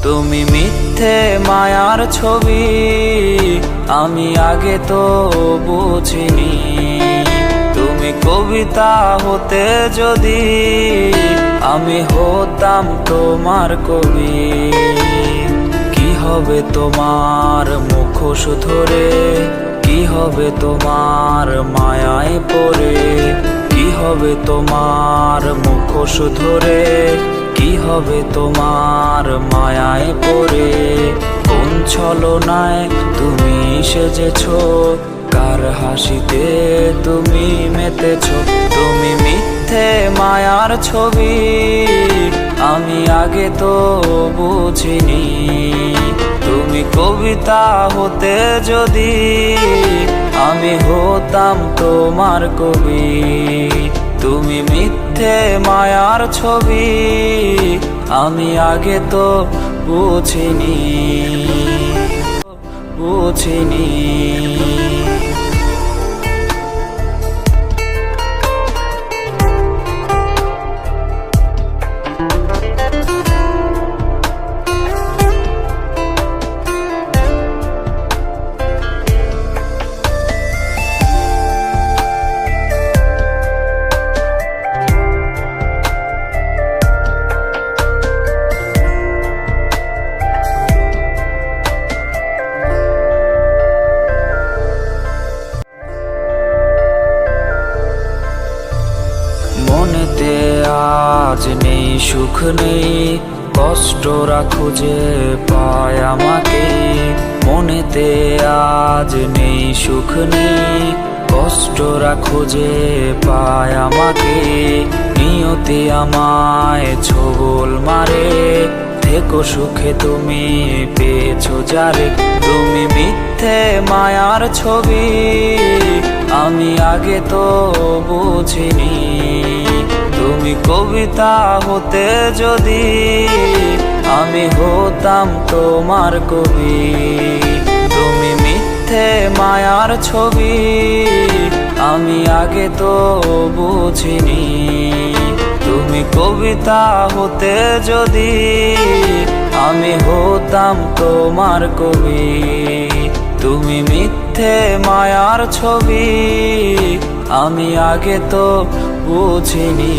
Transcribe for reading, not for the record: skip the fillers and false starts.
তুমি মিথ্যে মায়ার ছবি, আমি আগে তো বুঝিনি। তুমি কবিতা হতে যদি, আমি হতাম তোমার কবি। কি হবে তোমার মুখোশ ধরে, কি হবে তোমার মায়ায় পড়ে, কি হবে তোমার মুখোশ ধরে, কি হবে তোমার মায়ায় পড়ে। কোন ছলনায় তুমি সেজেছ, কার হাসিতে তুমি মেতেছ। তুমি মিথ্যে মায়ার ছবি, আমি আগে তো বুঝিনি। তুমি কবিতা হতে যদি, আমি হতাম তোমার কবি। তুমি মিথ্যে মায়ার ছবি, আমি আগে তো বুঝিনি। মনেতে আজ নেই সুখ নেই, কষ্টরা খুঁজে পায় আমাকে। মনেতে আজ নেই সুখ নেই, কষ্টরা খুঁজে পায় আমাকে। নিয়তি আমায় ছোবল মারে, থেকো সুখে তুমি পেয়েছো যারে। তুমি মিথ্যে মায়ার ছবি, আমি আগে তো বুঝিনি। তুমি কবিতা হতে যদি, আমি হতাম তোমার কবি। তুমি মিথ্যে মায়ার ছবি, আমি আগে তো বুঝিনি। তুমি কবিতা হতে যদি, আমি হতাম তোমার কবি। তুমি মিথ্যে মায়ার ছবি, আমি আগে তো বুঝিনি।